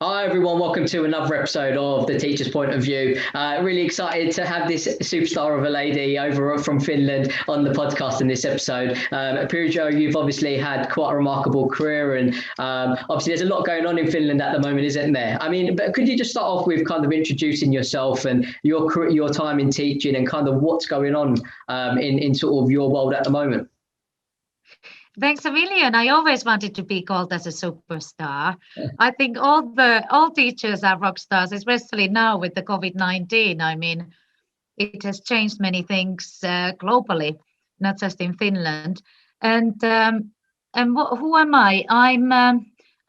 Hi everyone, welcome to another episode of The Teacher's Point of View. Really excited to have this superstar of a lady over from Finland on the podcast in this episode. Pirjo, you've obviously had quite a remarkable career and obviously there's a lot going on in Finland at the moment, isn't there? I mean, but could you just start off with kind of introducing yourself and your time in teaching and kind of what's going on in sort of your world at the moment? Thanks a million. I always wanted to be called as a superstar. I think all teachers are rock stars, especially now with the COVID-19. I mean, it has changed many things globally, not just in Finland. Who am I?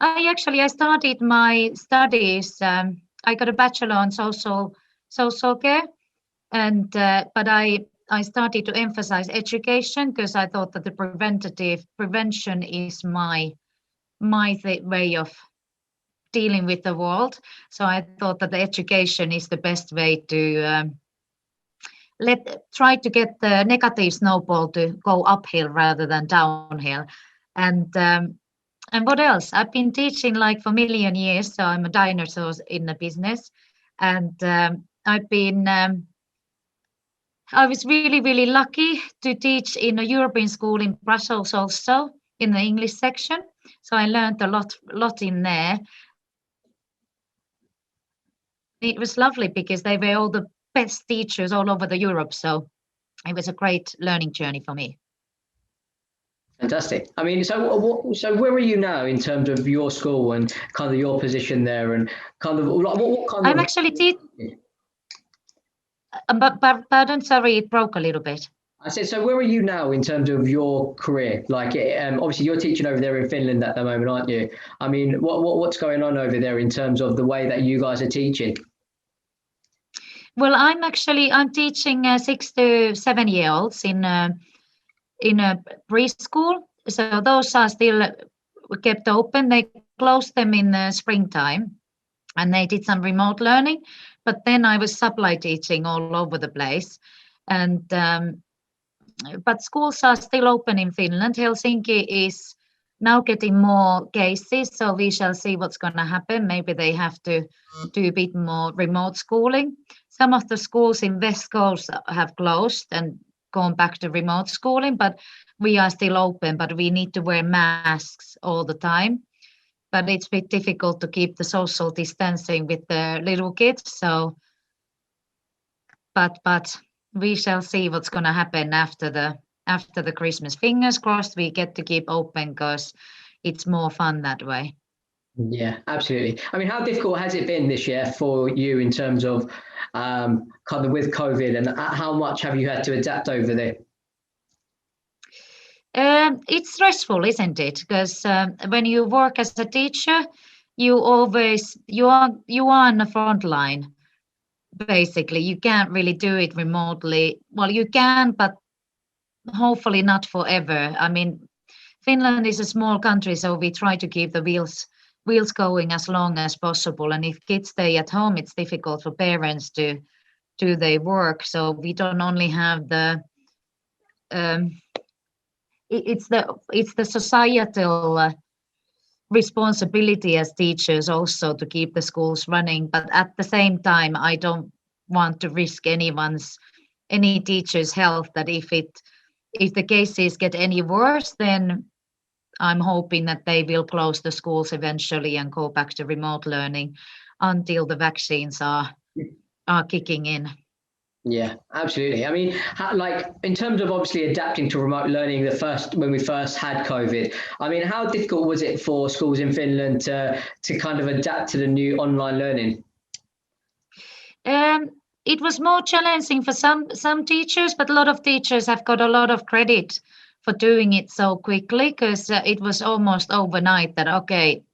I started my studies. I got a bachelor in social care, and but I started to emphasize education because I thought that the prevention is my way of dealing with the world. So I thought that the education is the best way to try to get the negative snowball to go uphill rather than downhill. And what else? I've been teaching like for a million years, so I'm a dinosaur in the business, and I've been. I was really lucky to teach in a European school in Brussels also in the English section. So I learned a lot in there. It was lovely because they were all the best teachers all over the Europe. So it was a great learning journey for me. Fantastic. I mean, so where are you now in terms of your school and kind of your position there and kind of what kind of? I'm actually teaching. But pardon, sorry, it broke a little bit. I said, so where are you now in terms of your career? Like, obviously, you're teaching over there in Finland at the moment, aren't you? I mean, what's going on over there in terms of the way that you guys are teaching? Well, I'm teaching 6 to 7 year olds in a preschool. So those are still kept open. They closed them in the springtime, and they did some remote learning. But then I was supply teaching all over the place, and but schools are still open in Finland. Helsinki is now getting more cases, so we shall see what's going to happen. Maybe they have to do a bit more remote schooling. Some of the schools in West Coast have closed and gone back to remote schooling, but we are still open, but we need to wear masks all the time. But it's a bit difficult to keep the social distancing with the little kids. So, but we shall see what's going to happen after the Christmas. Fingers crossed we get to keep open because it's more fun that way. Yeah, absolutely. I mean, how difficult has it been this year for you in terms of kind of with COVID, and how much have you had to adapt over there? It's stressful, isn't it? Because when you work as a teacher, you are on the front line. Basically, you can't really do it remotely. Well, you can, but hopefully not forever. I mean, Finland is a small country, so we try to keep the wheels going as long as possible. And if kids stay at home, it's difficult for parents to do their work. So we don't only have it's the societal responsibility as teachers also to keep the schools running, but at the same time I don't want to risk any teacher's health, that if the cases get any worse, then I'm hoping that they will close the schools eventually and go back to remote learning until the vaccines are kicking in. Yeah, absolutely. I mean, like in terms of obviously adapting to remote learning, when we first had COVID, I mean, how difficult was it for schools in Finland to kind of adapt to the new online learning? It was more challenging for some teachers, but a lot of teachers have got a lot of credit for doing it so quickly, because it was almost overnight that, okay,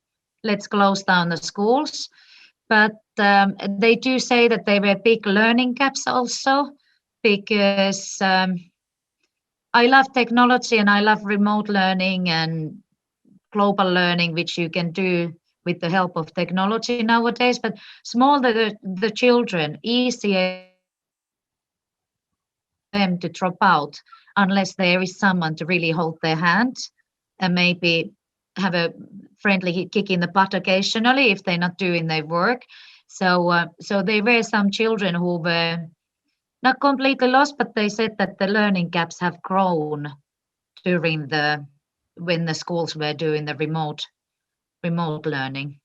let's close down the schools. But they do say that there were big learning gaps also, because I love technology and I love remote learning and global learning, which you can do with the help of technology nowadays. But smaller the children, easier them to drop out unless there is someone to really hold their hand and maybe have a friendly kick in the butt occasionally if they're not doing their work. So there were some children who were not completely lost, but they said that the learning gaps have grown during when the schools were doing the remote learning.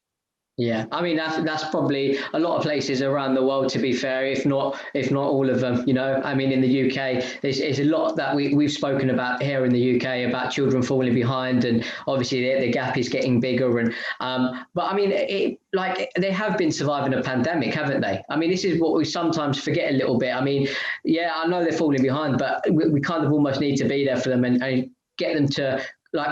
Yeah, I mean that's probably a lot of places around the world, to be fair, if not all of them. I mean in the UK, there's a lot that we've spoken about here in the UK about children falling behind, and obviously the gap is getting bigger. And but I mean, they have been surviving a pandemic, haven't they? I mean, this is what we sometimes forget a little bit. I mean, yeah, I know they're falling behind, but we kind of almost need to be there for them and get them to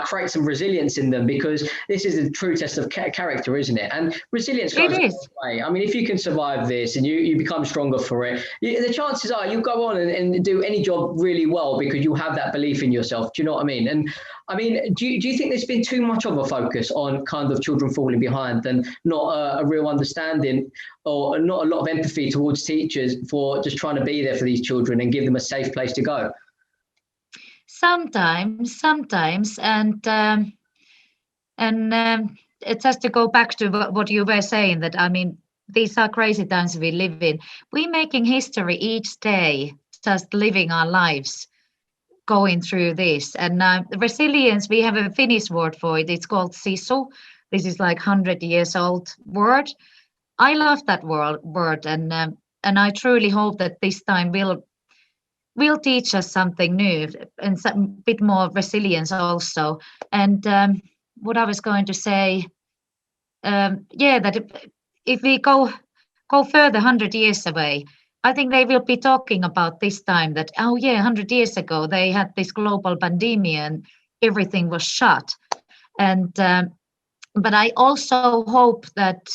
create some resilience in them, because this is a true test of character, isn't it? And resilience goes a long way. I mean, if you can survive this and you become stronger for it, the chances are you'll go on and do any job really well, because you'll have that belief in yourself. Do you know what I mean? And I mean, do you think there's been too much of a focus on kind of children falling behind, and not a real understanding or not a lot of empathy towards teachers for just trying to be there for these children and give them a safe place to go? Sometimes, and it has to go back to what you were saying, that I mean, these are crazy times we live in. We're making history each day, just living our lives, going through this. And resilience, we have a Finnish word for it. It's called sisu. This is like 100 years old word. I love that word, and I truly hope that this time will teach us something new and some bit more resilience also. And what I was going to say, that if we go further 100 years away, I think they will be talking about this time that, oh yeah, 100 years ago they had this global pandemic and everything was shut. And but I also hope that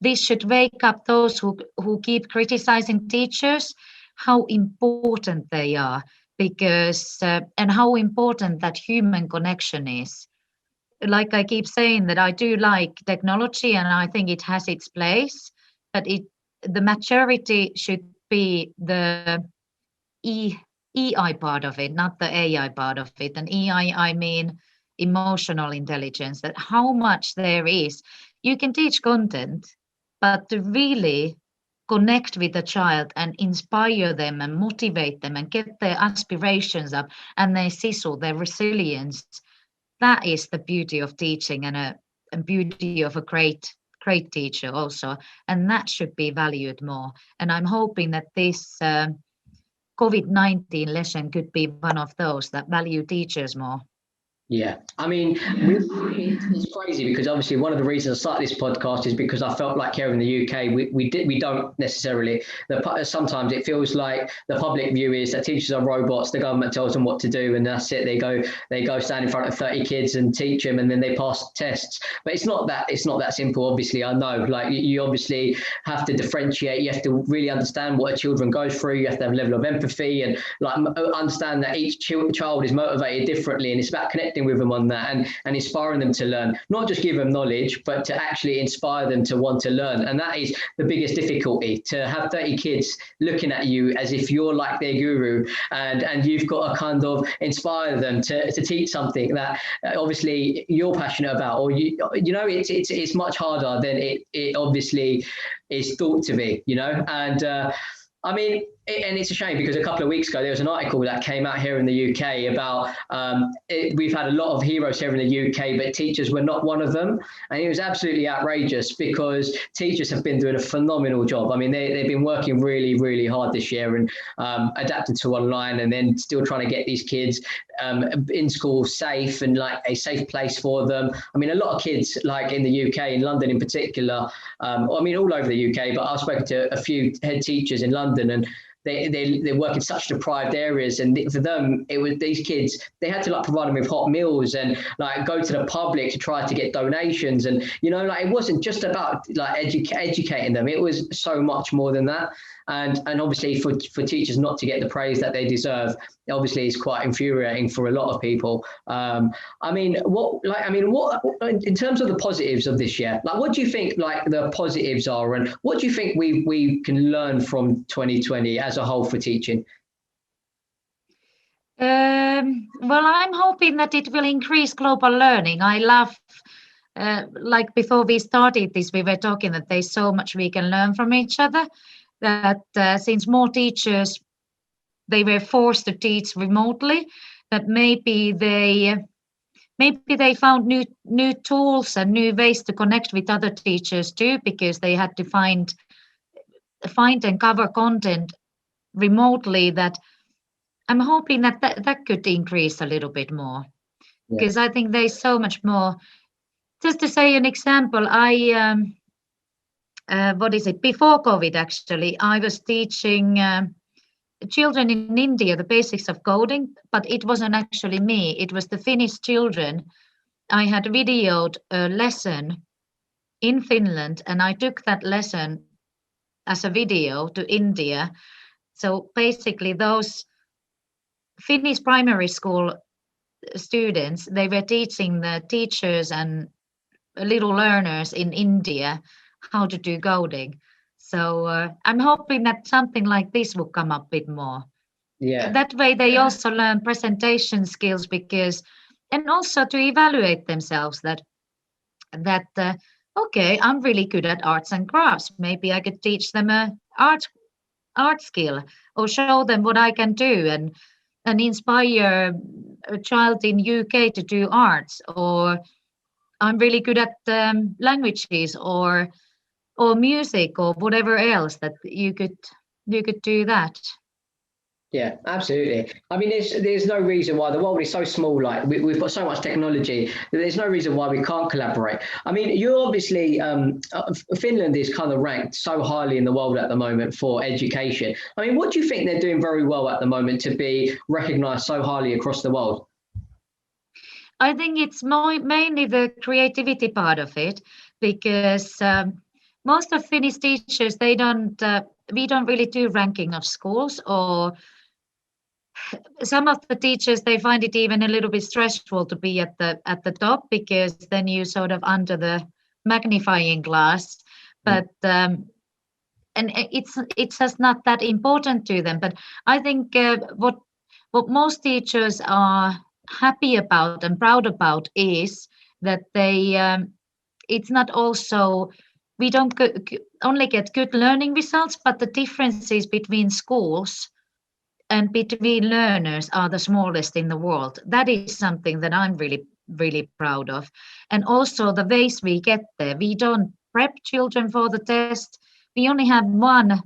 this should wake up those who keep criticizing teachers, how important they are, because and how important that human connection is. Like I keep saying, that I do like technology and I think it has its place, but the maturity should be the EI part of it, not the AI part of it. And EI, I mean emotional intelligence, that how much there is. You can teach content, but to really connect with the child and inspire them and motivate them and get their aspirations up and their sisu, their resilience, that is the beauty of teaching, and a beauty of a great teacher also. And that should be valued more. And I'm hoping that this COVID-19 lesson could be one of those that value teachers more. Yeah, I mean, it's crazy, because obviously one of the reasons I started this podcast is because I felt like here in the UK we don't necessarily. Sometimes it feels like the public view is that teachers are robots. The government tells them what to do, and that's it. They go stand in front of 30 kids and teach them, and then they pass tests. But it's not that simple. Obviously, I know. Like you obviously have to differentiate. You have to really understand what a children goes through. You have to have a level of empathy and understand that each child is motivated differently, and it's about connecting with them on that and inspiring them to learn, not just give them knowledge, but to actually inspire them to want to learn. And that is the biggest difficulty, to have 30 kids looking at you as if you're like their guru, and you've got to kind of inspire them to teach something that obviously you're passionate about, or it's much harder than it obviously is thought to be, and I mean, and it's a shame, because a couple of weeks ago, there was an article that came out here in the UK about we've had a lot of heroes here in the UK, but teachers were not one of them. And it was absolutely outrageous, because teachers have been doing a phenomenal job. I mean, they've been working really, really hard this year and adapting to online, and then still trying to get these kids in school safe and like a safe place for them. I mean, a lot of kids, like in the UK, in London in particular, I mean, all over the UK, but I've spoken to a few head teachers in London, and they work in such deprived areas, and for them, it was these kids, they had to provide them with hot meals and go to the public to try to get donations, and it wasn't just about educating them. It was so much more than that. And obviously for teachers not to get the praise that they deserve, obviously is quite infuriating for a lot of people. I mean, what in terms of the positives of this year, what do you think the positives are, and what do you think we can learn from 2020 as a whole for teaching? Well, I'm hoping that it will increase global learning. I love like before we started this, we were talking that there's so much we can learn from each other, that since more teachers, they were forced to teach remotely, that maybe they found new tools and new ways to connect with other teachers too, because they had to find and cover content remotely. That I'm hoping that could increase a little bit more, because I think there's so much more. Just to say an example, before COVID, actually, I was teaching children in India the basics of coding, but it wasn't actually me. It was the Finnish children. I had videoed a lesson in Finland, and I took that lesson as a video to India. So basically, those Finnish primary school students, they were teaching the teachers and little learners in India how to do coding. So I'm hoping that something like this will come up with more. Yeah. That way they also learn presentation skills, and also to evaluate themselves that okay, I'm really good at arts and crafts. Maybe I could teach them a art skill, or show them what I can do, and inspire a child in UK to do arts, or I'm really good at languages or music or whatever else, that you could do that. Yeah, absolutely. I mean, there's no reason why the world is so small. Like we've got so much technology. There's no reason why we can't collaborate. I mean, you obviously Finland is kind of ranked so highly in the world at the moment for education. I mean, what do you think they're doing very well at the moment to be recognised so highly across the world? I think it's mainly the creativity part of it, because most of Finnish teachers, we don't really do ranking of schools, or some of the teachers, they find it even a little bit stressful to be at the top, because then you sort of under the magnifying glass. But and it's just not that important to them. But I think what most teachers are happy about and proud about is that they it's not also, we don't only get good learning results, but the differences between schools and between learners are the smallest in the world. That is something that I'm really, really proud of. And also the ways we get there. We don't prep children for the test. We only have one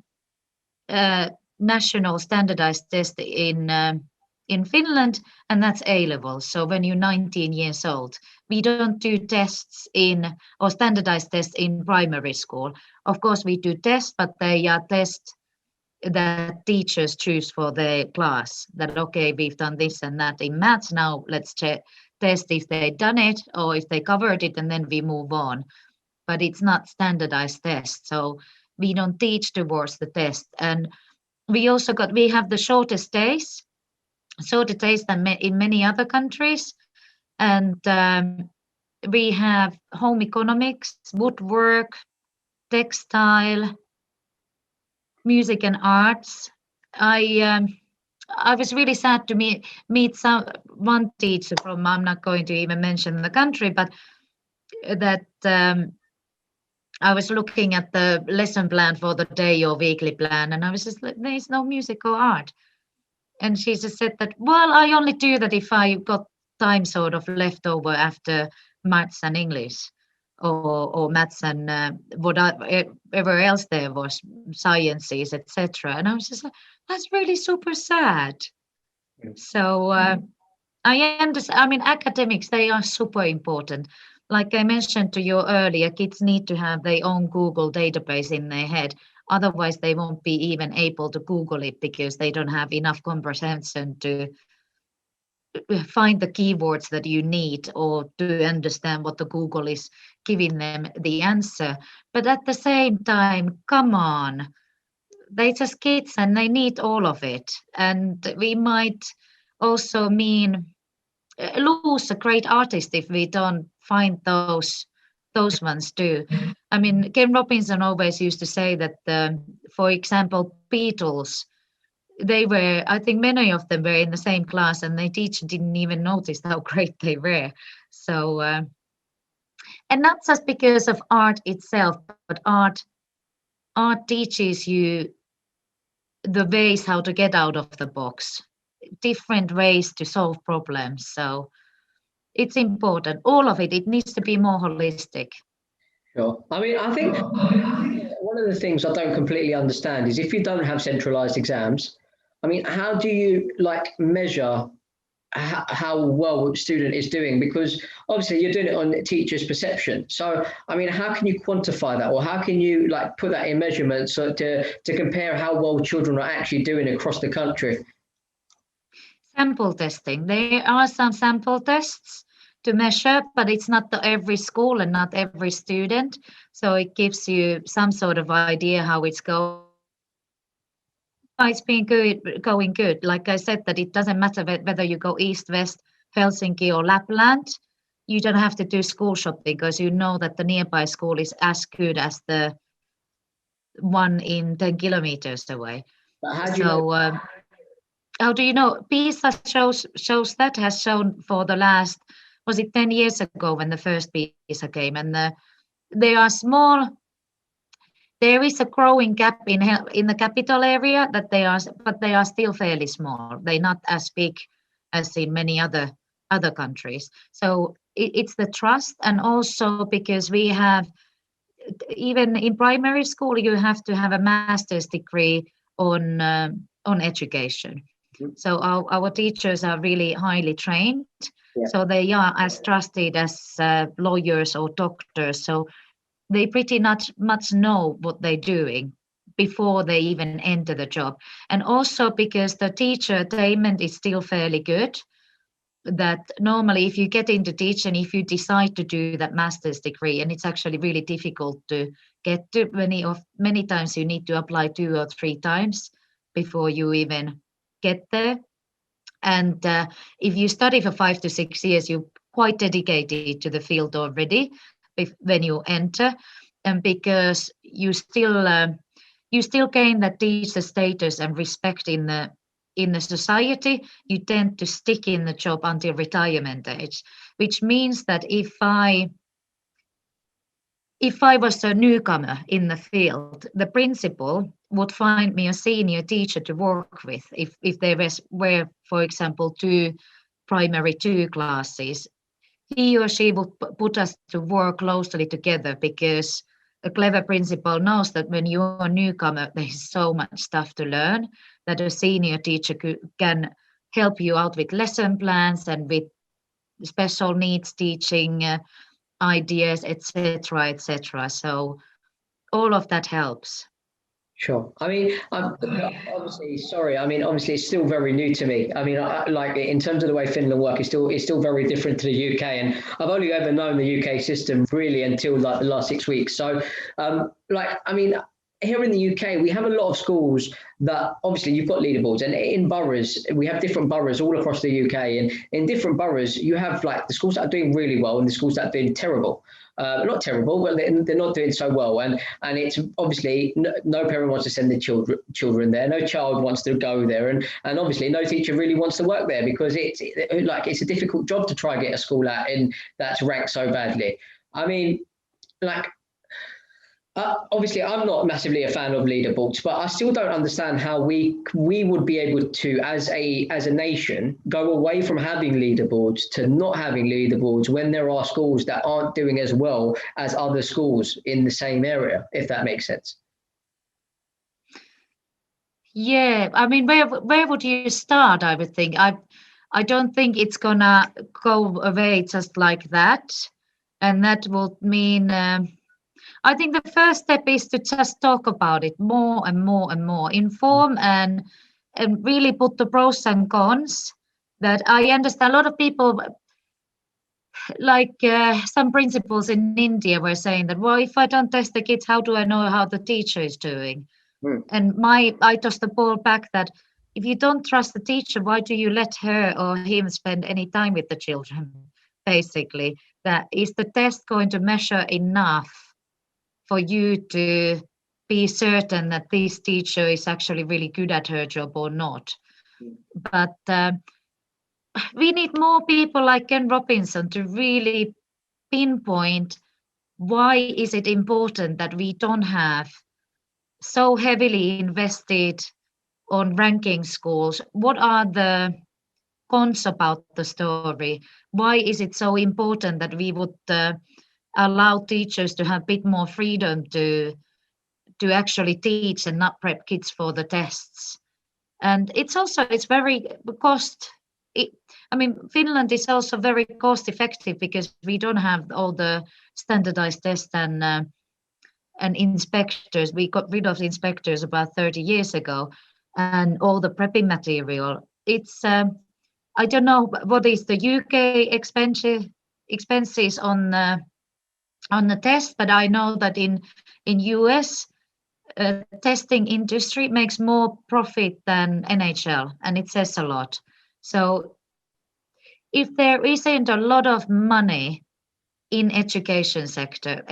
national standardized test in Finland, and that's A-level. So when you're 19 years old, we don't do tests or standardized tests in primary school. Of course, we do tests, but they are tests that teachers choose for their class. That, okay, we've done this and that in maths, now let's test if they've done it or if they covered it, and then we move on. But it's not standardized tests, so we don't teach towards the test. And we have the shorter days than in many other countries. And we have home economics, woodwork, textile, music and arts. I was really sad to meet one teacher from, I'm not going to even mention the country, but that I was looking at the lesson plan for the day or weekly plan, and I was just like, there's no music or art. And she just said that, well, I only do that if I got time sort of left over after maths and English, or maths and whatever else there was, sciences, etc. And I was just like, that's really super sad. So I understand. I mean, academics, they are super important. Like I mentioned to you earlier, kids need to have their own Google database in their head. Otherwise, they won't be even able to Google it, because they don't have enough comprehension to find the keywords that you need, or to understand what the Google is giving them the answer. But at the same time, come on, they're just kids and they need all of it. And we might also lose a great artist if we don't find those ones too. I mean, Ken Robinson always used to say that, for example, Beatles, I think many of them were in the same class, and the teacher didn't even notice how great they were. So And not just because of art itself, but art teaches you the ways how to get out of the box, different ways to solve problems. So it's important. All of it needs to be more holistic. Sure. I mean, I think one of the things I don't completely understand is if you don't have centralized exams, I mean, how do you like measure how well a student is doing? Because obviously you're doing it on teachers' perception. So, I mean, how can you quantify that, or how can you like put that in measurements so to compare how well children are actually doing across the country? Sample testing. There are some sample tests to measure, but it's not the every school and not every student. So it gives you some sort of idea how it's going. It's been good, going good. Like I said, that it doesn't matter whether you go east, west, Helsinki, or Lapland. You don't have to do school shopping because you know that the nearby school is as good as the one in 10 kilometers away. But how do you know? So how do you know? PISA shows that has shown for the last, was it 10 years ago when the first PISA came, and they are small. There is a growing gap in the capital area that they are, but they are still fairly small. They're not as big as in many other countries. So it's the trust, and also because we have, even in primary school, you have to have a master's degree on education. So our teachers are really highly trained. Yeah. So they are as trusted as lawyers or doctors. So they pretty much know what they're doing before they even enter the job. And also because the teacher attainment is still fairly good, that normally if you get into teaching, if you decide to do that master's degree, and it's actually really difficult to get to, many times you need to apply 2 or 3 times before you even get there. And if you study for 5 to 6 years, you're quite dedicated to the field already when you enter, and because you still gain that teacher status and respect in the society, you tend to stick in the job until retirement age, which means that if I was a newcomer in the field, the principal would find me a senior teacher to work with if there were, for example, 2 primary 2 classes. He or she would put us to work closely together, because a clever principal knows that when you're a newcomer, there's so much stuff to learn that a senior teacher can help you out with lesson plans and with special needs teaching ideas, etc., etc. So all of that helps. Sure. I mean, obviously, sorry. I mean, obviously, it's still very new to me. I mean, like in terms of the way Finland work, it's still very different to the UK, and I've only ever known the UK system really until like the last 6 weeks. So, I mean, here in the UK, we have a lot of schools that obviously you've got leaderboards, and in boroughs, we have different boroughs all across the UK, and in different boroughs, you have like the schools that are doing really well and the schools that are doing terrible. Not terrible, but they're not doing so well, and it's obviously no parent wants to send their children there. No child wants to go there, and obviously no teacher really wants to work there, because it's a difficult job to try and get a school out in that's ranked so badly. I mean, like. Obviously, I'm not massively a fan of leaderboards, but I still don't understand how we would be able to, as a nation, go away from having leaderboards to not having leaderboards when there are schools that aren't doing as well as other schools in the same area, if that makes sense. Yeah, I mean, where would you start? I would think. I don't think it's gonna go away just like that, and that would mean. I think the first step is to just talk about it more and more and more, inform and really put the pros and cons. That I understand a lot of people, like some principals in India were saying that, well, if I don't test the kids, how do I know how the teacher is doing? And I tossed the ball back that if you don't trust the teacher, why do you let her or him spend any time with the children? Basically, that is the test going to measure enough for you to be certain that this teacher is actually really good at her job or not. But we need more people like Ken Robinson to really pinpoint why is it important that we don't have so heavily invested on ranking schools? What are the cons about the story? Why is it so important that we would allow teachers to have a bit more freedom to actually teach and not prep kids for the tests? And it's very cost. I mean, Finland is also very cost effective because we don't have all the standardized tests and inspectors. We got rid of the inspectors about 30 years ago, and all the prepping material. It's I don't know what is the UK expenses on the test, but I know that in US testing industry makes more profit than NHL, and it says a lot. So if there isn't a lot of money in education sector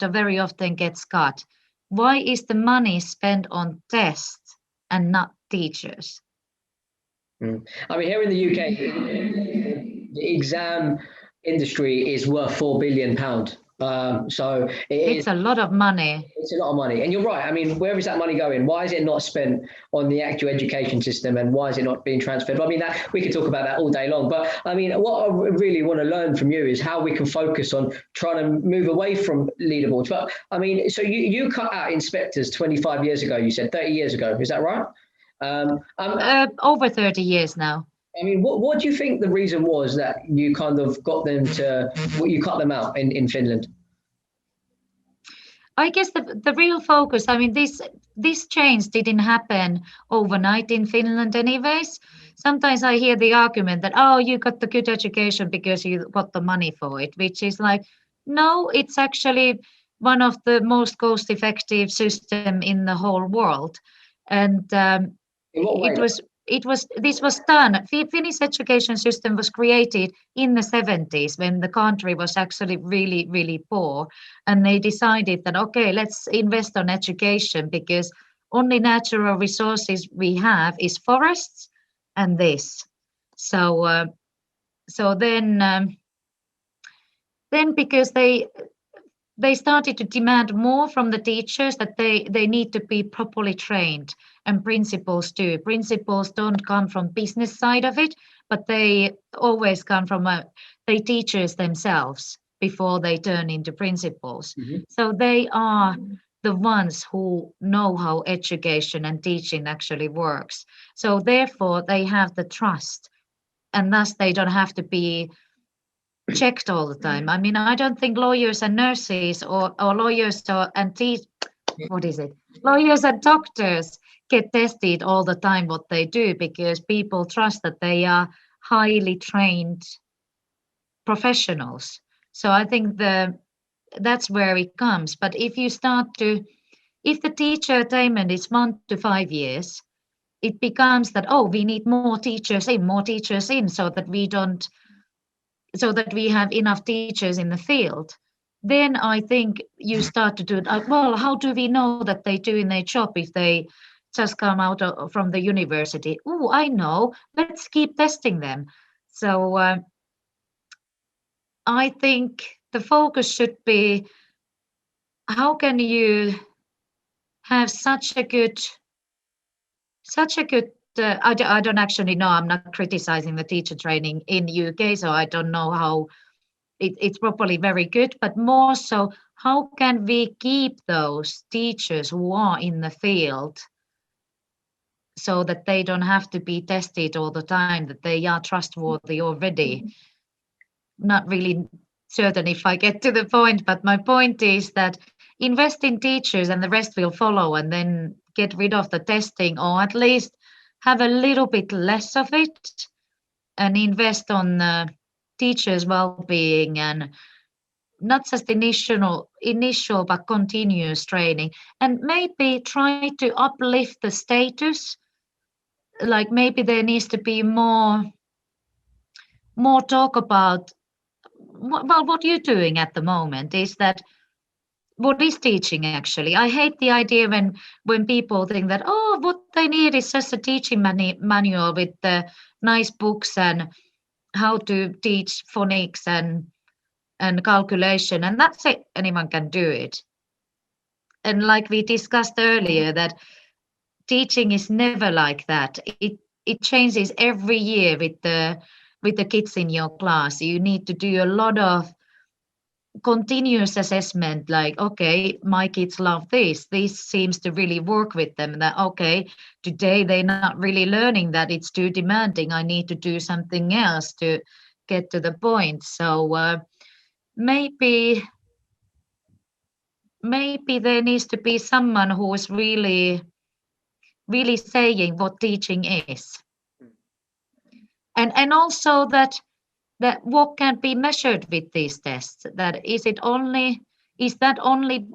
very often gets cut. Why is the money spent on tests and not teachers? I mean, here in the UK, the exam industry is worth £4 billion. So it's a lot of money. It's a lot of money. And you're right. I mean, where is that money going? Why is it not spent on the actual education system, and why is it not being transferred? I mean, that we could talk about that all day long. But I mean, what I really want to learn from you is how we can focus on trying to move away from leaderboards. But I mean, so you cut out inspectors 25 years ago, you said 30 years ago. Is that right? Over 30 years now. I mean, what do you think the reason was that you kind of got them to, you cut them out in Finland? I guess the real focus, I mean, this change didn't happen overnight in Finland anyways. Sometimes I hear the argument that, oh, you got the good education because you got the money for it, which is like, no, it's actually one of the most cost-effective system in the whole world. And this was done. Finnish education system was created in the 70s when the country was actually really, really poor. And they decided that, okay, let's invest on education because only natural resources we have is forests and this. So then because they started to demand more from the teachers that they need to be properly trained, and principals too. Principals don't come from business side of it, but they always come from they teachers themselves before they turn into principals. Mm-hmm. So they are the ones who know how education and teaching actually works. So therefore they have the trust, and thus they don't have to be checked all the time. I mean, I don't think lawyers and nurses or lawyers lawyers and doctors get tested all the time what they do, because people trust that they are highly trained professionals. So I think that's where it comes. But if the teacher attainment is 1 to 5 years, it becomes that, oh, we need more teachers in so that we have enough teachers in the field. Then I think you start to do, well, how do we know that they're doing their job if they just come out from the university? Oh, I know, let's keep testing them. So I think the focus should be, how can you have such a good I don't actually know, I'm not criticizing the teacher training in UK, so I don't know how it's probably very good, but more so, how can we keep those teachers who are in the field so that they don't have to be tested all the time, that they are trustworthy already? Not really certain if I get to the point, but my point is that invest in teachers and the rest will follow, and then get rid of the testing, or at least have a little bit less of it and invest on teachers' well-being, and not just initial but continuous training, and maybe try to uplift the status. Like maybe there needs to be more talk about, well, what you're doing at the moment is that, what is teaching actually? I hate the idea when people think that, oh, what they need is just a teaching manual with the nice books and how to teach phonics and and calculation, and that's it. Anyone can do it. And like we discussed earlier, that teaching is never like that. It changes every year with the kids in your class. You need to do a lot of continuous assessment, like, okay, my kids love this seems to really work with them, that okay, today they're not really learning, that it's too demanding, I need to do something else to get to the point. So maybe there needs to be someone who is really saying what teaching is, and also that what can be measured with these tests, that is that only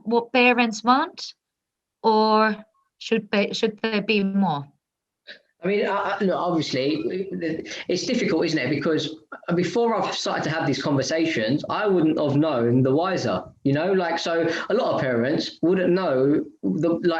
what parents want, or should there be more? I mean, look, obviously, it's difficult, isn't it? Because before I've started to have these conversations, I wouldn't have known the wiser, like, so a lot of parents wouldn't know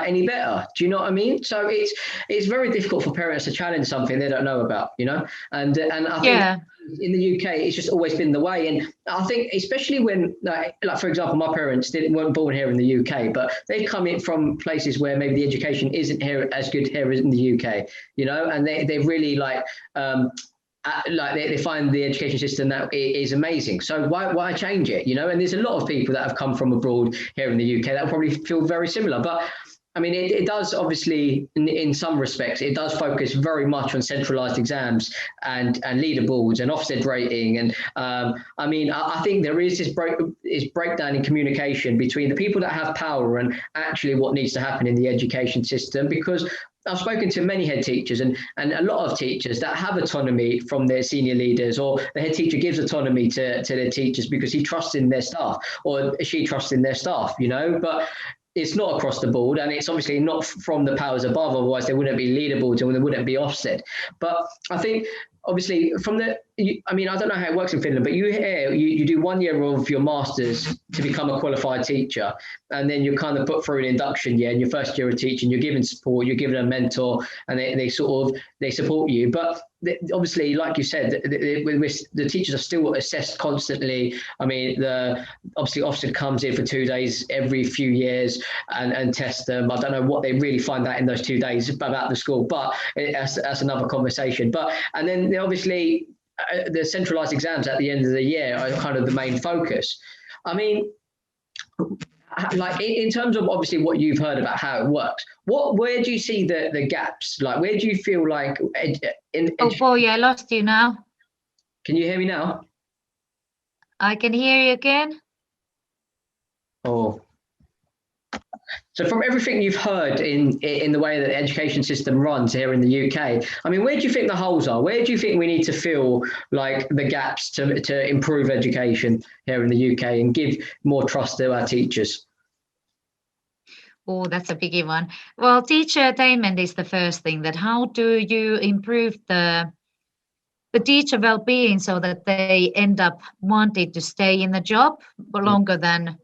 any better. Do you know what I mean? So it's very difficult for parents to challenge something they don't know about, and I think. Yeah. In the UK, it's just always been the way, and I think especially when, like for example, my parents weren't born here in the UK, but they've come in from places where maybe the education isn't here as good here as in the UK, and they really they find the education system that is amazing. So why change it, And there's a lot of people that have come from abroad here in the UK that probably feel very similar, but. I mean, it does obviously, in some respects, it does focus very much on centralised exams and leaderboards and Ofsted rating. And I mean, I think there is this breakdown in communication between the people that have power and actually what needs to happen in the education system. Because I've spoken to many head teachers and a lot of teachers that have autonomy from their senior leaders, or the head teacher gives autonomy to their teachers because he trusts in their staff or she trusts in their staff, But it's not across the board, and it's obviously not from the powers above, otherwise there wouldn't be leaderboards and there wouldn't be Ofsted. But I think obviously I mean, I don't know how it works in Finland, but you do 1 year of your master's to become a qualified teacher, and then you're kind of put through an induction year in your first year of teaching, you're given support, you're given a mentor, and they support you. But obviously, like you said, the teachers are still assessed constantly. I mean, obviously Ofsted comes in for 2 days every few years and test them. I don't know what they really find out in those 2 days about the school, but that's another conversation. And then obviously the centralised exams at the end of the year are kind of the main focus. I mean, like in terms of obviously what you've heard about how it works, where do you see the gaps? Like, where do you feel like Oh boy, I lost you now. Can you hear me now? I can hear you again. Oh. So from everything you've heard in the way that the education system runs here in the UK, I mean, where do you think the holes are? Where do you think we need to fill like the gaps to improve education here in the UK and give more trust to our teachers? Oh, that's a biggie one. Well, teacher attainment is the first thing. That how do you improve the teacher well-being so that they end up wanting to stay in the job for longer than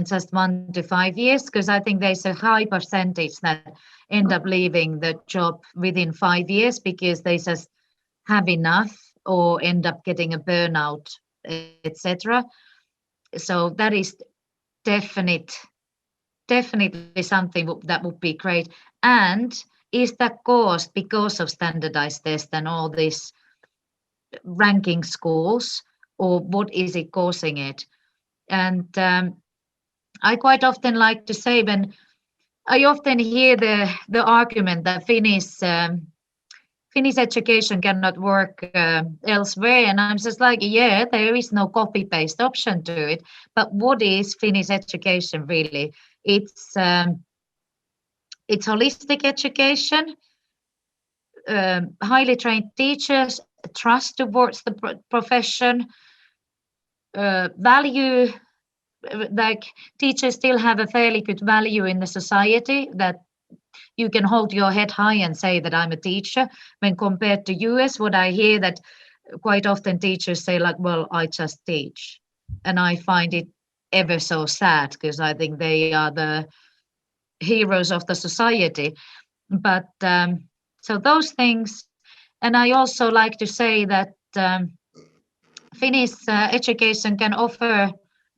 just 1 to 5 years? Because I think there's a high percentage that end up leaving the job within 5 years because they just have enough or end up getting a burnout, etc. So that is definitely something that would be great. And is that caused because of standardized tests and all these ranking schools, or what is it causing it? And I quite often like to say, when I often hear the argument that Finnish education cannot work elsewhere, and I'm just like, yeah, there is no copy-paste option to it. But what is Finnish education really? It's holistic education, highly trained teachers, trust towards the profession, value, like teachers still have a fairly good value in the society, that you can hold your head high and say that I'm a teacher. When compared to US, what I hear that quite often teachers say like, well, I just teach. And I find it ever so sad, because I think they are the heroes of the society. But so those things. And I also like to say that Finnish education can offer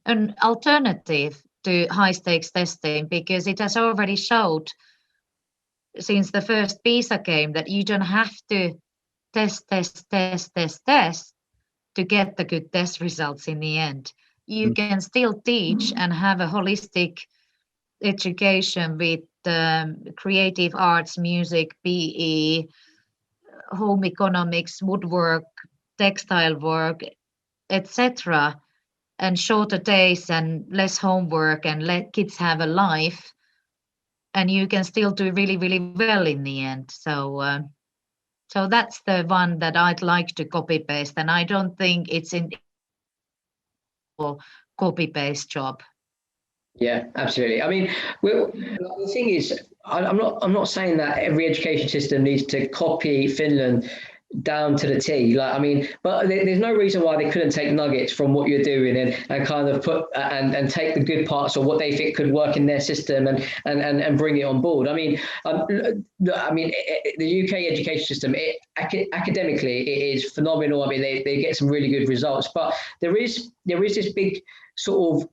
an alternative to high stakes testing, because it has already showed since the first PISA game that you don't have to test to get the good test results in the end. You can still teach and have a holistic education with creative arts, music, PE, home economics, woodwork, textile work, etc., and shorter days and less homework, and let kids have a life, and you can still do really, really well in the end. So that's the one that I'd like to copy paste, and I don't think it's in copy paste job. Yeah, absolutely. I mean, the thing is, I'm not saying that every education system needs to copy Finland down to the T. Like, I mean, but there's no reason why they couldn't take nuggets from what you're doing and kind of put and take the good parts of what they think could work in their system and bring it on board. I mean, the UK education system, academically, it is phenomenal. I mean, they get some really good results, but there is this big sort of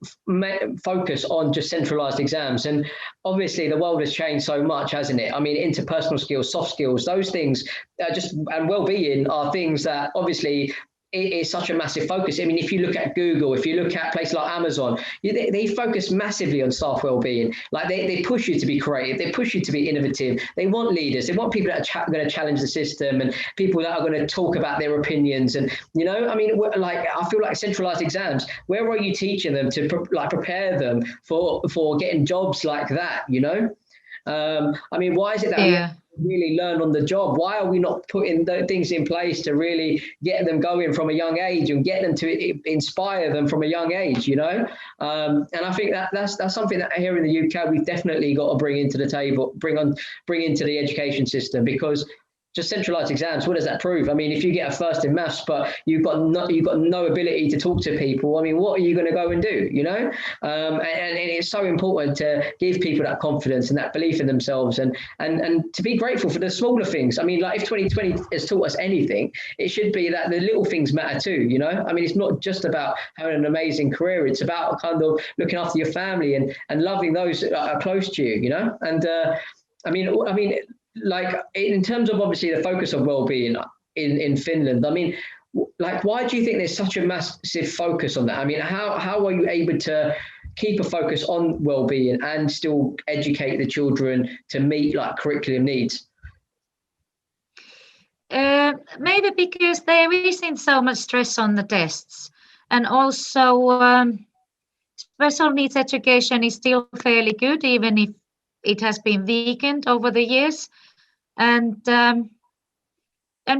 focus on just centralized exams. And obviously the world has changed so much, hasn't it? I mean, interpersonal skills, soft skills, those things and well-being are things that obviously it is such a massive focus. I mean, if you look at Google, if you look at places like Amazon, they focus massively on staff well-being. Like they push you to be creative, they push you to be innovative. They want leaders, they want people that are going to challenge the system and people that are going to talk about their opinions. And I mean, like I feel like centralized exams. Where are you teaching them to prepare them for getting jobs like that? I mean, why is it that we really learn on the job? Why are we not putting the things in place to really get them going from a young age and get them to inspire them from a young age? And I think that's something that here in the UK we've definitely got to bring into the table, bring into the education system, because just centralized exams, what does that prove? I mean, if you get a first in maths, but you've got no ability to talk to people, I mean, what are you going to go and do? And it's so important to give people that confidence and that belief in themselves, and to be grateful for the smaller things. I mean, like if 2020 has taught us anything, it should be that the little things matter too. I mean, it's not just about having an amazing career; it's about kind of looking after your family and loving those that are close to you. And I mean. Like in terms of obviously the focus of well-being in Finland, I mean, like, why do you think there's such a massive focus on that? I mean, how are you able to keep a focus on well-being and still educate the children to meet like curriculum needs? Maybe because there isn't so much stress on the tests, and also special needs education is still fairly good, even if it has been weakened over the years. And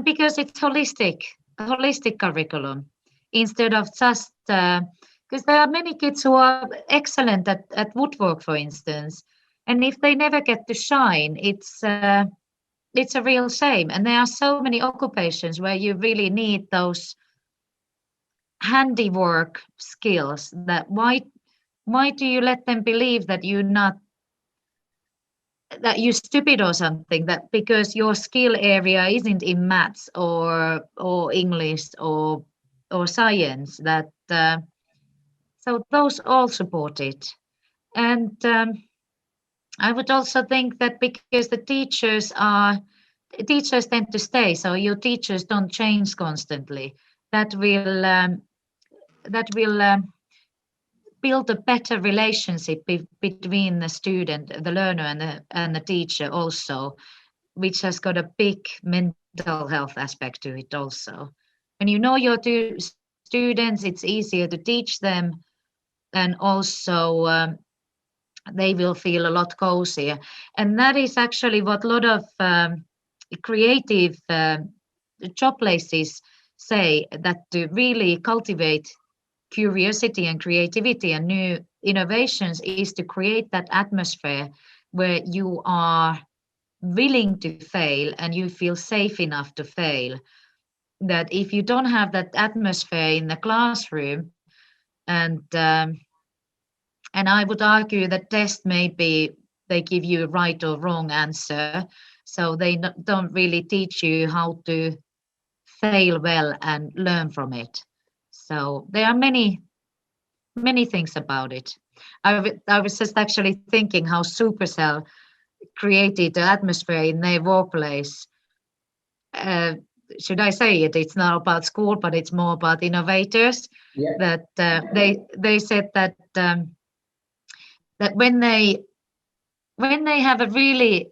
because it's holistic curriculum, instead of just because there are many kids who are excellent at woodwork, for instance, and if they never get to shine, it's a real shame. And there are so many occupations where you really need those handiwork skills. That why do you let them believe that you're stupid or something, that because your skill area isn't in maths or English or science, that so those all support it. And I would also think that because the teachers tend to stay, so your teachers don't change constantly, that will build a better relationship between the student, the learner, and the teacher also, which has got a big mental health aspect to it also. When you know your two students, it's easier to teach them, and also they will feel a lot cozier. And that is actually what a lot of creative job places say, that to really cultivate curiosity and creativity and new innovations is to create that atmosphere where you are willing to fail and you feel safe enough to fail. That if you don't have that atmosphere in the classroom, and I would argue that tests maybe they give you a right or wrong answer, so they don't really teach you how to fail well and learn from it. So there are many things about it. I was just actually thinking how Supercell created the atmosphere in their workplace. Should I say it? It's not about school, but it's more about innovators. Yeah. That they said that that when they have a really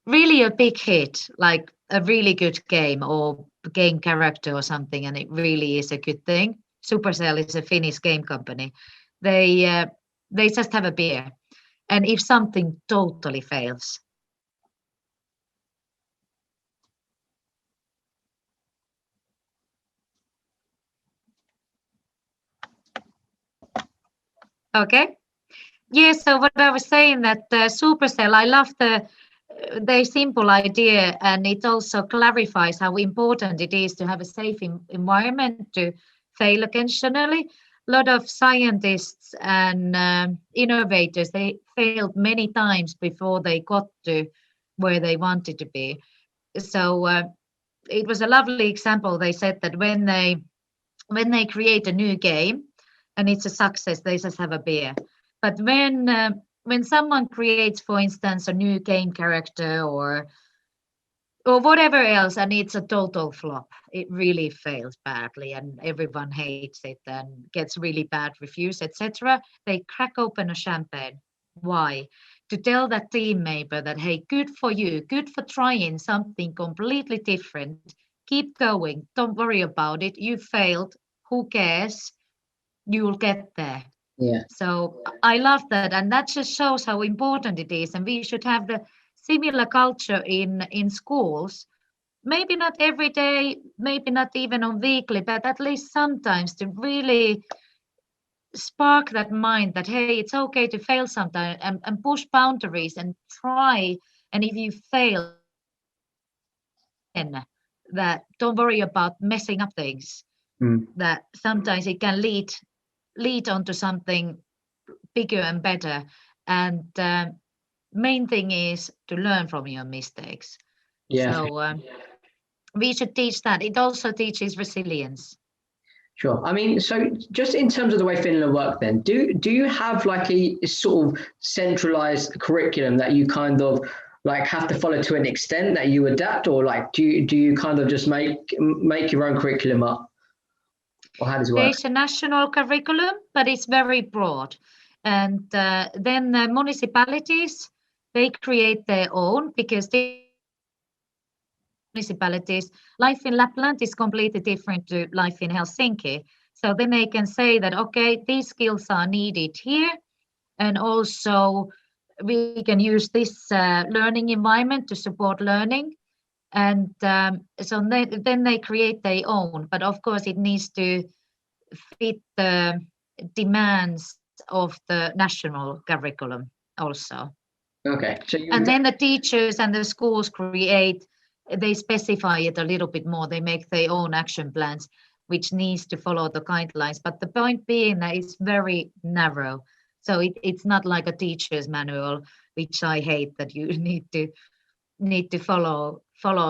a big hit, like a really good game or game character or something, and it really is a good thing. Supercell is a Finnish game company. They just have a beer, and if something totally fails, okay. Yeah, so what I was saying that Supercell, I love their simple idea, and it also clarifies how important it is to have a safe environment to fail occasionally. A lot of scientists and innovators, they failed many times before they got to where they wanted to be. So it was a lovely example. They said that when they create a new game and it's a success, they just have a beer. But when someone creates, for instance, a new game character or whatever else, and it's a total flop, it really fails badly, and everyone hates it and gets really bad reviews, etc. They crack open a champagne. Why? To tell that team member that, hey, good for you, good for trying something completely different. Keep going. Don't worry about it. You failed. Who cares? You'll get there. Yeah. So I love that, and that just shows how important it is. And we should have the similar culture in schools. Maybe not every day, maybe not even on weekly, but at least sometimes to really spark that mind that, hey, it's okay to fail sometimes, and push boundaries and try. And if you fail, then that don't worry about messing up things. That sometimes it can lead onto something bigger and better. And main thing is to learn from your mistakes. Yeah. So we should teach that. It also teaches resilience. Sure. I mean, so just in terms of the way Finland work, then, do you have like a sort of centralized curriculum that you kind of like have to follow to an extent that you adapt, or like do you kind of just make your own curriculum up, or how does it work? There's a national curriculum, but it's very broad. And then municipalities, they create their own, because municipalities, life in Lapland is completely different to life in Helsinki. So then they can say that, okay, these skills are needed here. And also we can use this learning environment to support learning. And so then they create their own. But of course, it needs to fit the demands of the national curriculum also. Okay. So and then the teachers and the schools they specify it a little bit more. They make their own action plans, which needs to follow the guidelines. But the point being that it's very narrow. So it's not like a teacher's manual, which I hate, that you need to follow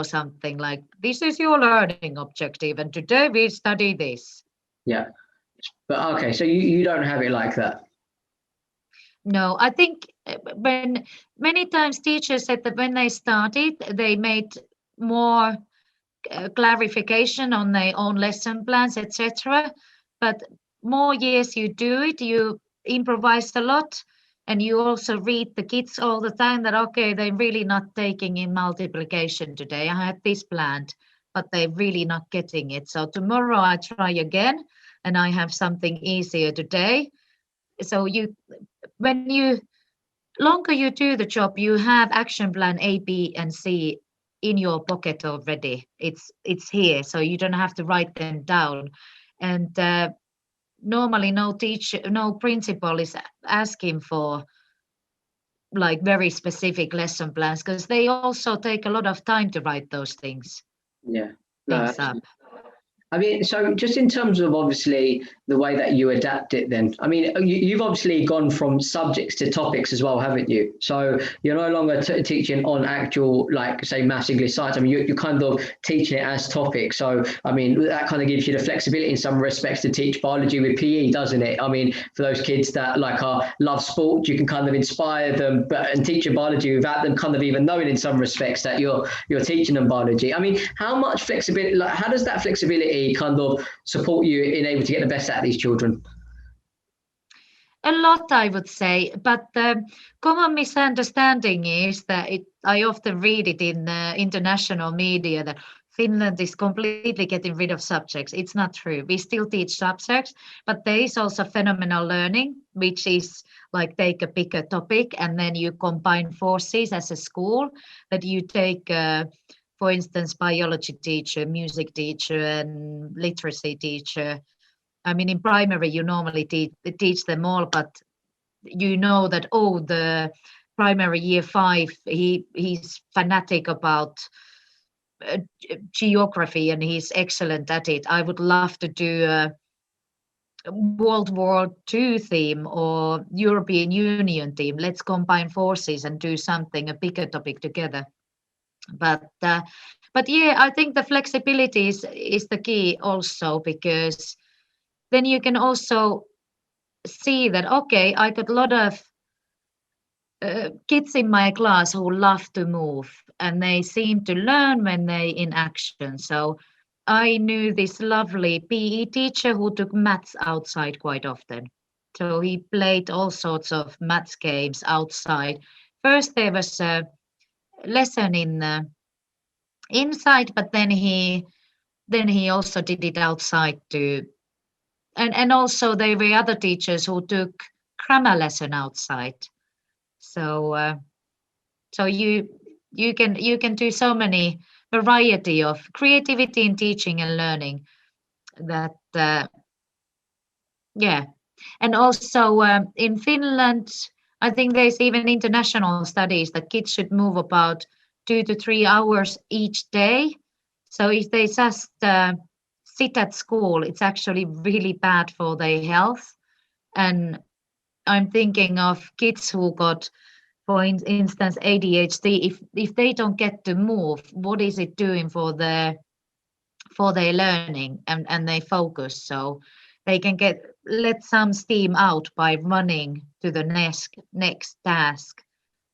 something like, this is your learning objective, and today we study this. Yeah. But okay, so you don't have it like that. No, I think when many times teachers said that when they started, they made more clarification on their own lesson plans, etc. But more years you do it, you improvise a lot, and you also read the kids all the time that, okay, they're really not taking in multiplication today. I had this planned, but they're really not getting it. So tomorrow I try again, and I have something easier today. So when you longer you do the job, you have action plan A, B, and C in your pocket already. It's here, so you don't have to write them down. And normally, no principal is asking for like very specific lesson plans, because they also take a lot of time to write those things. Yeah. Things up. I mean, so just in terms of obviously the way that you adapt it, then, I mean, you've obviously gone from subjects to topics as well, haven't you? So you're no longer teaching on actual, like, say, maths, English, science. I mean, you're kind of teaching it as topics. So, I mean, that kind of gives you the flexibility in some respects to teach biology with PE, doesn't it? I mean, for those kids that love sport, you can kind of inspire them, and teach them biology without them kind of even knowing in some respects that you're teaching them biology. I mean, how much flexibility, like, how does that flexibility kind of support you in able to get the best out of these children? A lot, I would say, but the common misunderstanding is that I often read it in international media that Finland is completely getting rid of subjects. It's not true. We still teach subjects, but there is also phenomenal learning, which is like take a bigger topic and then you combine forces as a school, that you take for instance, biology teacher, music teacher, and literacy teacher. I mean, in primary, you normally teach them all, but you know that, oh, the primary year 5, he's fanatic about geography and he's excellent at it. I would love to do a World War II theme or European Union theme. Let's combine forces and do something, a bigger topic together. But yeah, I think the flexibility is the key also, because then you can also see that, okay, I got a lot of kids in my class who love to move and they seem to learn when they in action. So I knew this lovely PE teacher who took maths outside quite often. So he played all sorts of maths games outside. First there was a lesson in inside, but then he also did it outside too. And also there were other teachers who took grammar lesson outside. So so you can do so many variety of creativity in teaching and learning that yeah. And also in Finland, I think there's even international studies that kids should move about 2 to 3 hours each day. So if they just sit at school, it's actually really bad for their health. And I'm thinking of kids who got, for instance, ADHD. If they don't get to move, what is it doing for their learning and their focus? So they can let some steam out by running to the next task,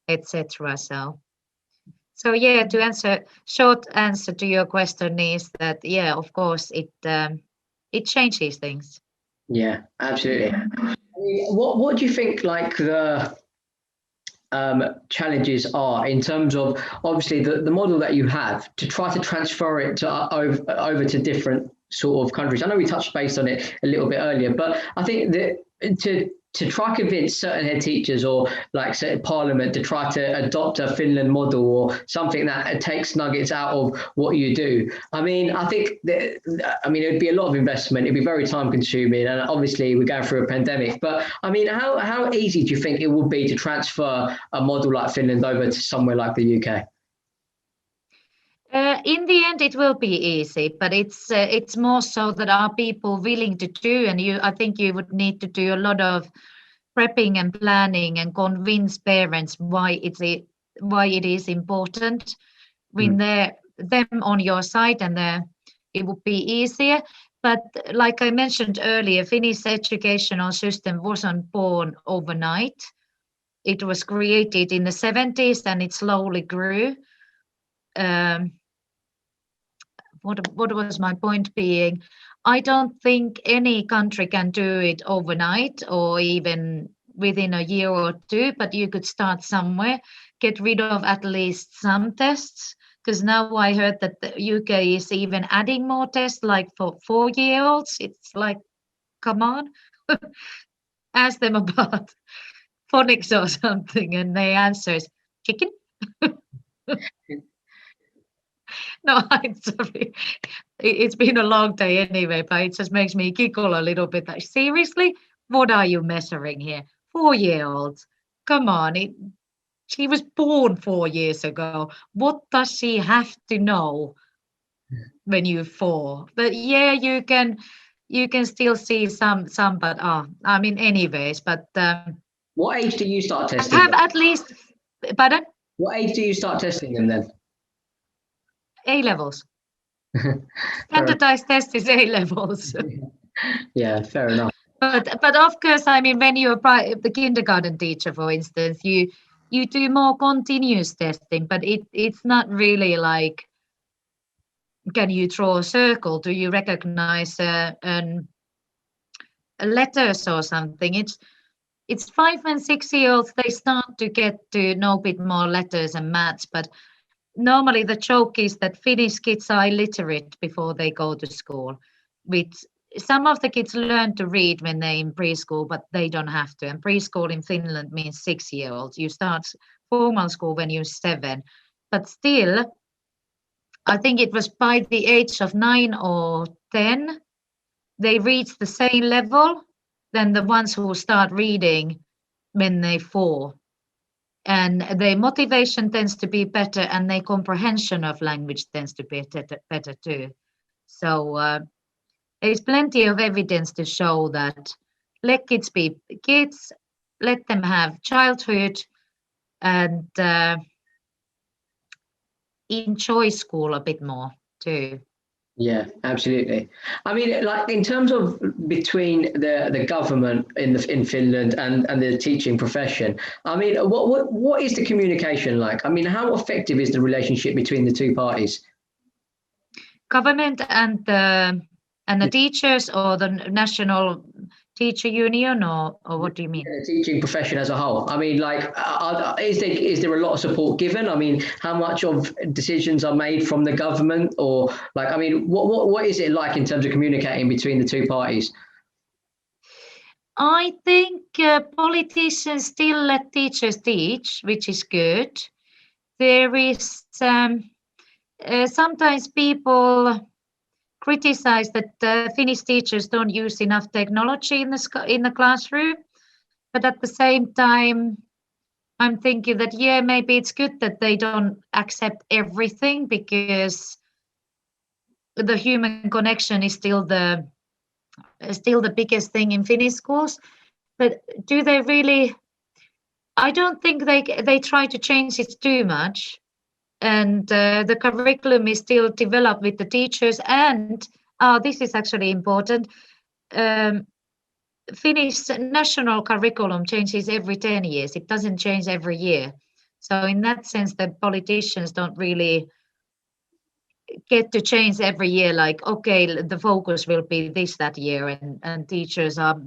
etc. So yeah, to answer short answer to your question is that yeah, of course it changes things. Yeah, absolutely. I mean, what do you think like the challenges are in terms of obviously the model that you have to try to transfer it to over to different sort of countries? I know we touched base on it a little bit earlier, but I think that to try convince certain head teachers or like say Parliament to try to adopt a Finland model or something that takes nuggets out of what you do. I mean, I think that, I mean, it'd be a lot of investment. It'd be very time consuming. And obviously we're going through a pandemic, but I mean, how easy do you think it would be to transfer a model like Finland over to somewhere like the UK? In the end, it will be easy, but it's more so that are people willing to do, and I think you would need to do a lot of prepping and planning and convince parents why it is important. When them on your side, and it would be easier. But like I mentioned earlier, Finnish educational system wasn't born overnight. It was created in the 70s and it slowly grew. What was my point being? I don't think any country can do it overnight or even within a year or two, but you could start somewhere, get rid of at least some tests, because now I heard that the UK is even adding more tests, like for 4-year-olds. It's like, come on, ask them about phonics or something, and their answer is chicken. No, I'm sorry. It's been a long day anyway, but it just makes me giggle a little bit. Like, seriously, what are you measuring here? 4-year-olds. Come on. She was born 4 years ago. What does she have to know? when you're 4. But yeah, you can still see some, but I mean, anyways. But What age do you start testing have them? at least, pardon? What age do you start testing them then? A levels. Fair Standardized test is A levels. Yeah, fair enough. But of course, I mean, when you're the kindergarten teacher, for instance, you do more continuous testing, but it's not really like, can you draw a circle? Do you recognize letters or something? It's 5 and 6-year-olds. They start to get to know a bit more letters and maths, but normally the joke is that Finnish kids are illiterate before they go to school. With some of the kids learn to read when they're in preschool, but they don't have to. And preschool in Finland means 6-year-olds. You start formal school when you're 7, but still, I think it was by the age of 9 or 10, they reach the same level than the ones who start reading when they're 4. And their motivation tends to be better, and their comprehension of language tends to be better too. So there's plenty of evidence to show that let kids be kids, let them have childhood, and enjoy school a bit more too. Yeah, absolutely. I mean, like in terms of between the government in Finland and the teaching profession, I mean, what is the communication like? I mean, how effective is the relationship between the two parties? Government and the teachers, or the national teacher union, or what do you mean? The teaching profession as a whole. I mean, like, is there a lot of support given? I mean, how much of decisions are made from the government, or like, I mean, what is it like in terms of communicating between the two parties? I think politicians still let teachers teach, which is good. There is sometimes people criticize that Finnish teachers don't use enough technology in the classroom, but at the same time, I'm thinking that maybe it's good that they don't accept everything, because the human connection is still the biggest thing in Finnish schools. But do they really? I don't think they try to change it too much, and the curriculum is still developed with the teachers. And this is actually important. Finnish national curriculum changes every 10 years. It doesn't change every year. So in that sense, the politicians don't really get to change every year, like, okay, the focus will be this that year, and teachers are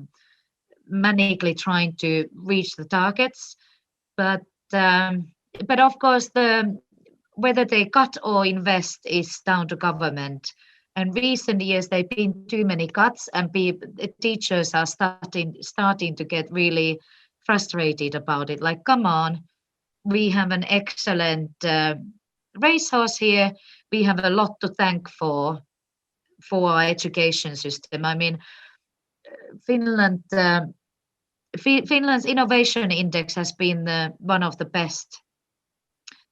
manically trying to reach the targets. But of course, whether they cut or invest is down to government. And recent years, there have been too many cuts, and teachers are starting to get really frustrated about it. Like, come on, we have an excellent racehorse here. We have a lot to thank for our education system. I mean, Finland. Finland's innovation index has been one of the best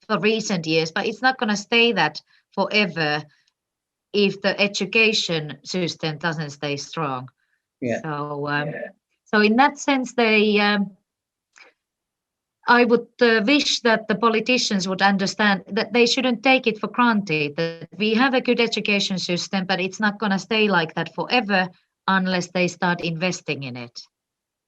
for recent years, but it's not going to stay that forever if the education system doesn't stay strong. Yeah. So in that sense, I would wish that the politicians would understand that they shouldn't take it for granted that we have a good education system, but it's not going to stay like that forever unless they start investing in it.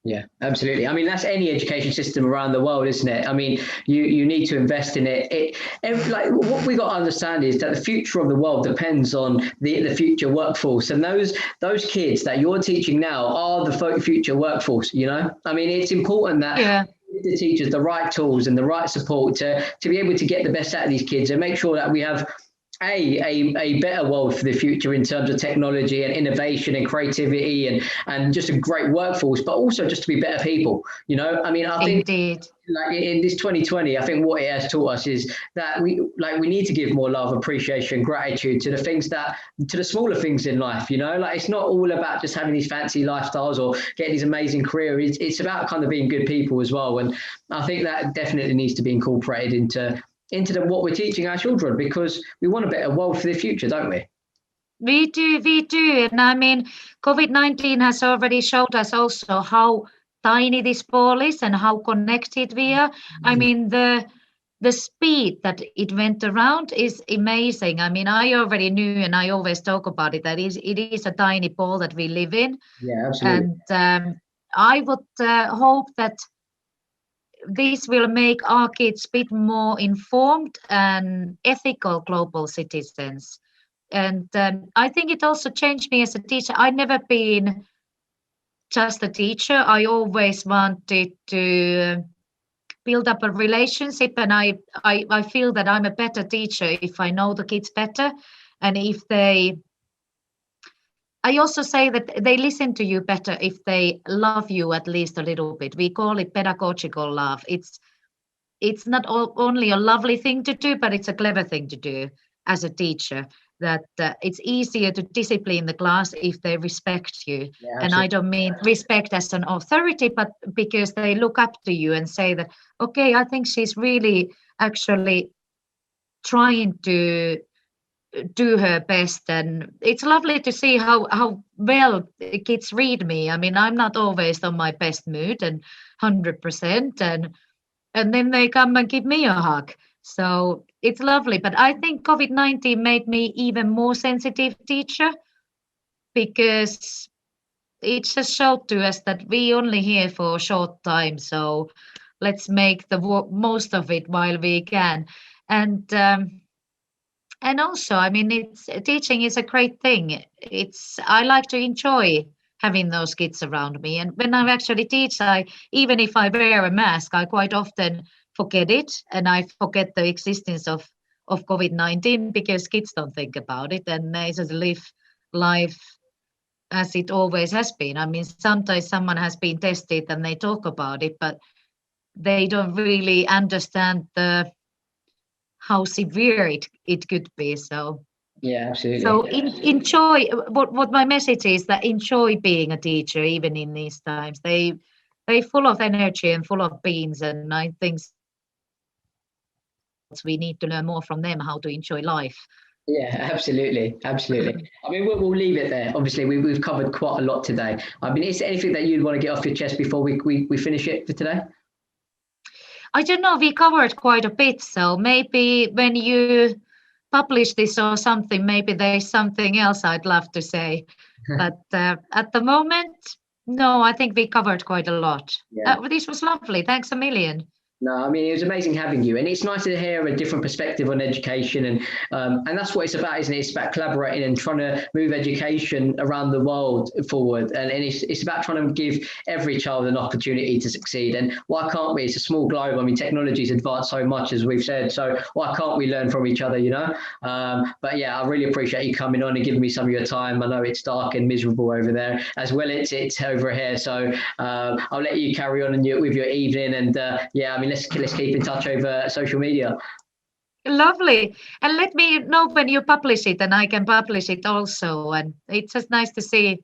Yeah, absolutely. I mean, that's any education system around the world, isn't it? I mean, you need to invest in it. Like, what we got to understand is that the future of the world depends on the future workforce, and those kids that you're teaching now are the future workforce. You know, I mean, it's important that the teachers the right tools and the right support to be able to get the best out of these kids and make sure that we have a better world for the future in terms of technology and innovation and creativity and just a great workforce, but also just to be better people. You know, I mean, I think like in this 2020, I think what it has taught us is that we need to give more love, appreciation, gratitude to the smaller things in life. You know, like, it's not all about just having these fancy lifestyles or getting these amazing careers. It's about kind of being good people as well. And I think that definitely needs to be incorporated into what we're teaching our children, because we want a better world for the future, don't we? We do. And I mean, COVID-19 has already showed us also how tiny this ball is and how connected we are. I mean, the speed that it went around is amazing. I mean, I already knew, and I always talk about it, that it is a tiny ball that we live in. Yeah, absolutely. And I would hope that this will make our kids a bit more informed and ethical global citizens. And I think it also changed me as a teacher. I never been just a teacher. I always wanted to build up a relationship, and I feel that I'm a better teacher if I know the kids better, and if they. I also say that they listen to you better if they love you at least a little bit. We call it pedagogical love. It's not only a lovely thing to do, but it's a clever thing to do as a teacher. That it's easier to discipline the class if they respect you. Yeah, And I don't mean respect as an authority, but because they look up to you and say that, okay, I think she's really actually trying to do her best. And it's lovely to see how well the kids read me. I mean, I'm not always on my best mood and 100%. And then they come and give me a hug. So it's lovely. But I think COVID-19 made me even more sensitive teacher, because it just showed to us that we only here for a short time. So let's make the most of it while we can. And also, I mean, it's teaching is a great thing. I like to enjoy having those kids around me. And when I actually teach, even if I wear a mask, I quite often forget it, and I forget the existence of COVID-19, because kids don't think about it and they just live life as it always has been. I mean, sometimes someone has been tested and they talk about it, but they don't really understand how severe it could be. So yeah, absolutely. so enjoy. What my message is, that enjoy being a teacher even in these times. They full of energy and full of beans, and I think we need to learn more from them how to enjoy life. Yeah, absolutely, absolutely. I mean, we'll leave it there. Obviously, we've covered quite a lot today. I mean, is there anything that you'd want to get off your chest before we finish it for today? I don't know, we covered quite a bit, so maybe when you publish this or something, maybe there's something else I'd love to say. But at the moment, no, I think we covered quite a lot. Yeah. This was lovely. Thanks a million. No, I mean, it was amazing having you, and it's nice to hear a different perspective on education, and that's what it's about, isn't it? It's about collaborating and trying to move education around the world forward, and it's about trying to give every child an opportunity to succeed. And why can't we? It's a small globe. I mean, technology's advanced so much, as we've said, so why can't we learn from each other, you know? But yeah, I really appreciate you coming on and giving me some of your time. I know it's dark and miserable over there as well. It's over here, so I'll let you carry on with your evening, and yeah, I mean, let's keep in touch over social media. Lovely. And let me know when you publish it, and I can publish it also. And it's just nice to see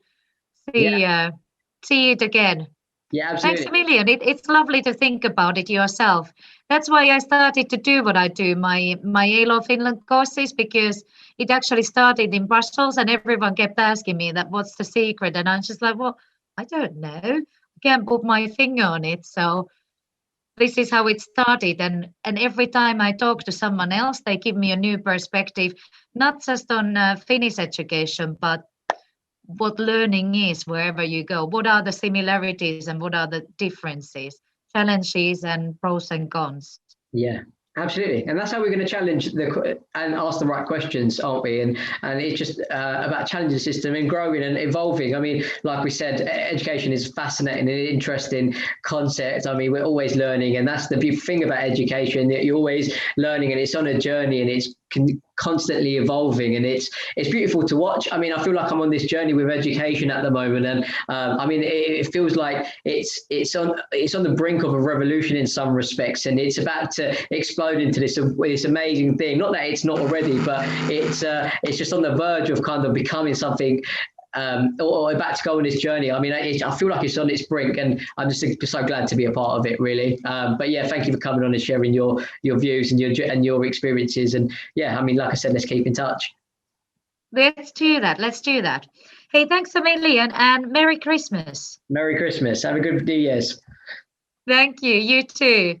it again. Yeah, absolutely. Thanks a million. It's lovely to think about it yourself. That's why I started to do what I do, my ALO Finland courses, because it actually started in Brussels, and everyone kept asking me that what's the secret, and I'm just like, well, I don't know. I can't put my finger on it. So this is how it started, and every time I talk to someone else, they give me a new perspective, not just on Finnish education, but what learning is wherever you go. What are the similarities and what are the differences, challenges and pros and cons? Yeah, absolutely. And that's how we're going to challenge and ask the right questions, aren't we? And it's just about challenging the system and growing and evolving. I mean, like we said, education is fascinating and interesting concept. I mean, we're always learning, and that's the beautiful thing about education, that you're always learning, and it's on a journey, and it's constantly evolving, and it's beautiful to watch. I mean, I feel like I'm on this journey with education at the moment, and I mean, it feels like it's on the brink of a revolution in some respects, and it's about to explode into this amazing thing. Not that it's not already, but it's just on the verge of kind of becoming something. Or about to go on this journey. I mean, I feel like it's on its brink, and I'm just so glad to be a part of it, really. But yeah, thank you for coming on and sharing your views and your experiences. And yeah, I mean, like I said, let's keep in touch. Let's do that. Let's do that. Hey, thanks a million and Merry Christmas. Merry Christmas. Have a good New Year's. Thank you. You too.